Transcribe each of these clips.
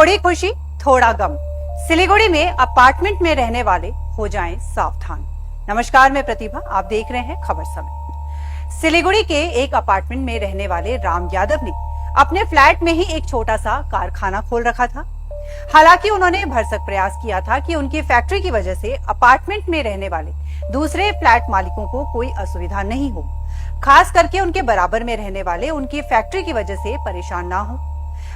थोड़ी खुशी थोड़ा गम, सिलीगुड़ी में अपार्टमेंट में रहने वाले हो जाएं सावधान। नमस्कार, मैं प्रतिभा, आप देख रहे हैं खबर समय। सिलीगुड़ी के एक अपार्टमेंट में रहने वाले राम यादव ने अपने फ्लैट में ही एक छोटा सा कारखाना खोल रखा था। हालांकि उन्होंने भरसक प्रयास किया था कि उनकी फैक्ट्री की वजह से अपार्टमेंट में रहने वाले दूसरे फ्लैट मालिकों को कोई असुविधा नहीं हो, खास करके उनके बराबर में रहने वाले उनकी फैक्ट्री की वजह से परेशान ना हो।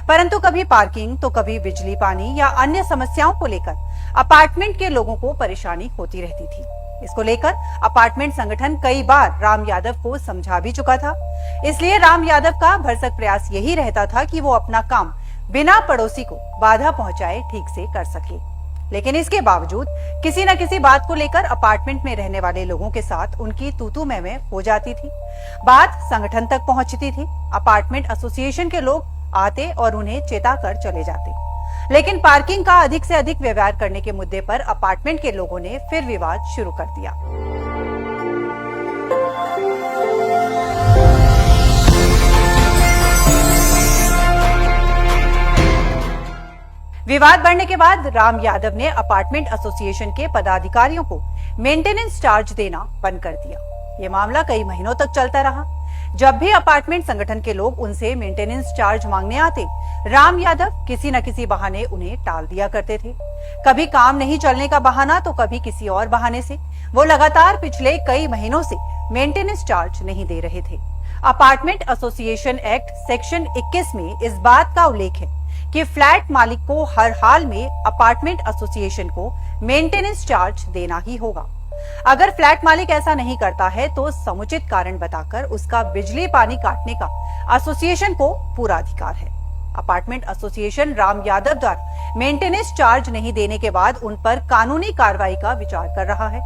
परंतु कभी पार्किंग तो कभी बिजली पानी या अन्य समस्याओं को लेकर अपार्टमेंट के लोगों को परेशानी होती रहती थी। इसको लेकर अपार्टमेंट संगठन कई बार राम यादव को समझा भी चुका था। इसलिए राम यादव का भरसक प्रयास यही रहता था कि वो अपना काम बिना पड़ोसी को बाधा पहुंचाए ठीक से कर सके। लेकिन इसके बावजूद किसी न किसी बात को लेकर अपार्टमेंट में रहने वाले लोगों के साथ उनकी तू-तू मैं-मैं हो जाती थी। बात संगठन तक पहुंचती थी। अपार्टमेंट एसोसिएशन के लोग आते और उन्हें चेताकर चले जाते। लेकिन पार्किंग का अधिक से अधिक व्यवहार करने के मुद्दे पर अपार्टमेंट के लोगों ने फिर विवाद शुरू कर दिया। विवाद बढ़ने के बाद राम यादव ने अपार्टमेंट एसोसिएशन के पदाधिकारियों को मेंटेनेंस चार्ज देना बंद कर दिया। ये मामला कई महीनों तक चलता रहा। जब भी अपार्टमेंट संगठन के लोग उनसे मेंटेनेंस चार्ज मांगने आते, राम यादव किसी न किसी बहाने उन्हें टाल दिया करते थे। कभी काम नहीं चलने का बहाना तो कभी किसी और बहाने से वो लगातार पिछले कई महीनों से मेंटेनेंस चार्ज नहीं दे रहे थे। अपार्टमेंट एसोसिएशन एक्ट सेक्शन 21 में इस बात का उल्लेख है कि फ्लैट मालिक को हर हाल में अपार्टमेंट एसोसिएशन को मेंटेनेंस चार्ज देना ही होगा। अगर फ्लैट मालिक ऐसा नहीं करता है तो समुचित कारण बताकर उसका बिजली पानी काटने का एसोसिएशन को पूरा अधिकार है। अपार्टमेंट एसोसिएशन राम यादव द्वारा मेंटेनेंस चार्ज नहीं देने के बाद उन पर कानूनी कार्रवाई का विचार कर रहा है।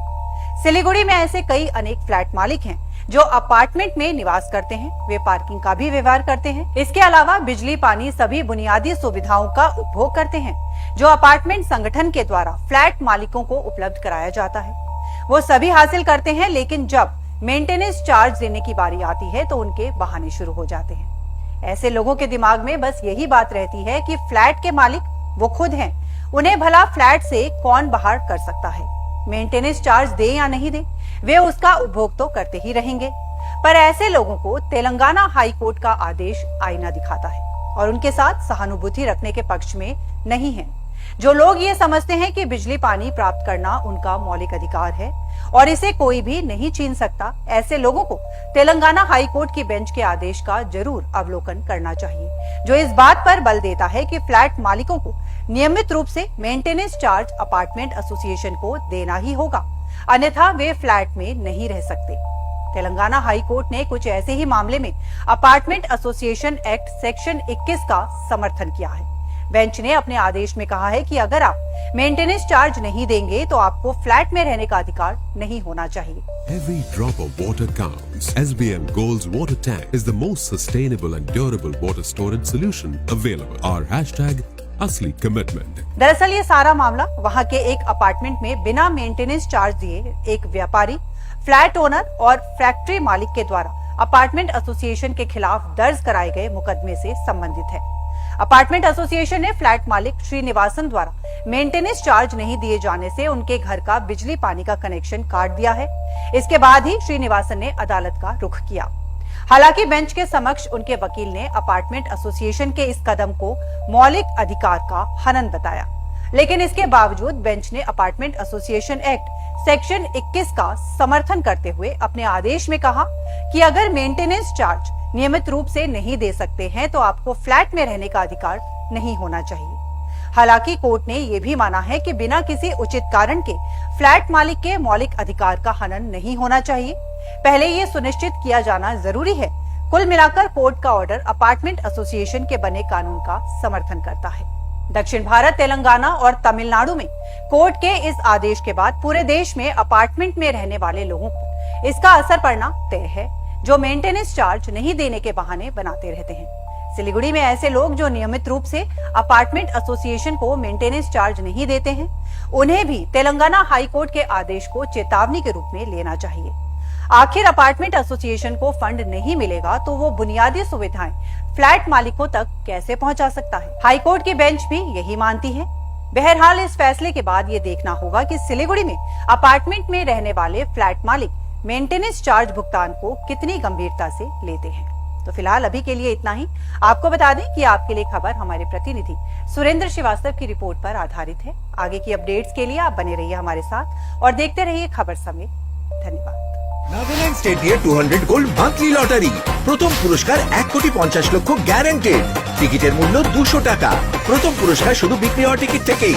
सिलीगुड़ी में ऐसे कई अनेक फ्लैट मालिक हैं जो अपार्टमेंट में निवास करते हैं। वे पार्किंग का भी व्यवहार करते हैं। इसके अलावा बिजली पानी सभी बुनियादी सुविधाओं का उपभोग करते हैं जो अपार्टमेंट संगठन के द्वारा फ्लैट मालिकों को उपलब्ध कराया जाता है। वो सभी हासिल करते हैं, लेकिन जब मेंटेनेंस चार्ज देने की बारी आती है तो उनके बहाने शुरू हो जाते हैं। ऐसे लोगों के दिमाग में बस यही बात रहती है कि फ्लैट के मालिक वो खुद हैं, उन्हें भला फ्लैट से कौन बाहर कर सकता है। मेंटेनेंस चार्ज दे या नहीं दे, वे उसका उपभोग तो करते ही रहेंगे। पर ऐसे लोगों को तेलंगाना हाई कोर्ट का आदेश आईना दिखाता है और उनके साथ सहानुभूति रखने के पक्ष में नहीं है। जो लोग ये समझते हैं कि बिजली पानी प्राप्त करना उनका मौलिक अधिकार है और इसे कोई भी नहीं छीन सकता, ऐसे लोगों को तेलंगाना हाई कोर्ट की बेंच के आदेश का जरूर अवलोकन करना चाहिए, जो इस बात पर बल देता है कि फ्लैट मालिकों को नियमित रूप से मेंटेनेंस चार्ज अपार्टमेंट एसोसिएशन को देना ही होगा, अन्यथा वे फ्लैट में नहीं रह सकते। तेलंगाना हाई कोर्ट ने कुछ ऐसे ही मामले में अपार्टमेंट एसोसिएशन एक्ट सेक्शन 21 का समर्थन किया है। बेंच ने अपने आदेश में कहा है कि अगर आप मेंटेनेंस चार्ज नहीं देंगे तो आपको फ्लैट में रहने का अधिकार नहीं होना चाहिए। Every drop of water counts. SBM Gold's water tank is the most sustainable and durable water storage solution available. Our hashtag असली कमिटमेंट। दरअसल ये सारा मामला वहां के एक अपार्टमेंट में बिना मेंटेनेंस चार्ज दिए एक व्यापारी, फ्लैट ओनर और फैक्ट्री मालिक के द्वारा अपार्टमेंट एसोसिएशन के खिलाफ दर्ज कराए गए मुकदमे से संबंधित है। अपार्टमेंट एसोसिएशन ने फ्लैट मालिक श्रीनिवासन द्वारा मेंटेनेंस चार्ज नहीं दिए जाने से उनके घर का बिजली पानी का कनेक्शन काट दिया है। इसके बाद ही श्रीनिवासन ने अदालत का रुख किया। हालांकि बेंच के समक्ष उनके वकील ने अपार्टमेंट एसोसिएशन के इस कदम को मौलिक अधिकार का हनन बताया, लेकिन इसके बावजूद बेंच ने अपार्टमेंट एसोसिएशन एक्ट सेक्शन 21 का समर्थन करते हुए अपने आदेश में कहा कि अगर मेंटेनेंस चार्ज नियमित रूप से नहीं दे सकते हैं तो आपको फ्लैट में रहने का अधिकार नहीं होना चाहिए। हालांकि कोर्ट ने यह भी माना है कि बिना किसी उचित कारण के फ्लैट मालिक के मौलिक अधिकार का हनन नहीं होना चाहिए। पहले ये सुनिश्चित किया जाना जरूरी है। कुल मिलाकर कोर्ट का ऑर्डर अपार्टमेंट एसोसिएशन के बने कानून का समर्थन करता है। दक्षिण भारत, तेलंगाना और तमिलनाडु में कोर्ट के इस आदेश के बाद पूरे देश में अपार्टमेंट में रहने वाले लोगों को इसका असर पड़ना तय है, जो मेंटेनेंस चार्ज नहीं देने के बहाने बनाते रहते हैं। सिलीगुड़ी में ऐसे लोग जो नियमित रूप से अपार्टमेंट एसोसिएशन को मेंटेनेंस चार्ज नहीं देते हैं, उन्हें भी तेलंगाना हाई कोर्ट के आदेश को चेतावनी के रूप में लेना चाहिए। आखिर अपार्टमेंट एसोसिएशन को फंड नहीं मिलेगा तो वो बुनियादी सुविधाएं फ्लैट मालिकों तक कैसे पहुंचा सकता है? हाईकोर्ट की बेंच भी यही मानती है। बहरहाल इस फैसले के बाद ये देखना होगा कि सिलीगुड़ी में अपार्टमेंट में रहने वाले फ्लैट मालिक मेंटेनेंस चार्ज भुगतान को कितनी गंभीरता से लेते हैं। तो फिलहाल अभी के लिए इतना ही। आपको बता दें कि आपके लिए खबर हमारे प्रतिनिधि सुरेंद्र श्रीवास्तव की रिपोर्ट पर आधारित है। आगे की अपडेट्स के लिए आप बने रहिए हमारे साथ और देखते रहिए खबर समय। धन्यवाद। নাগাল্যান্ড স্টেট দিয়ে 200 গোল্ড মান্থলি লটারি, প্রথম পুরস্কার 1,50,00,000 গ্যারান্টেড। টিকিটের মূল্য 200 টাকা। প্রথম পুরস্কার শুধু বিক্রি হওয়া টিকিট থেকেই।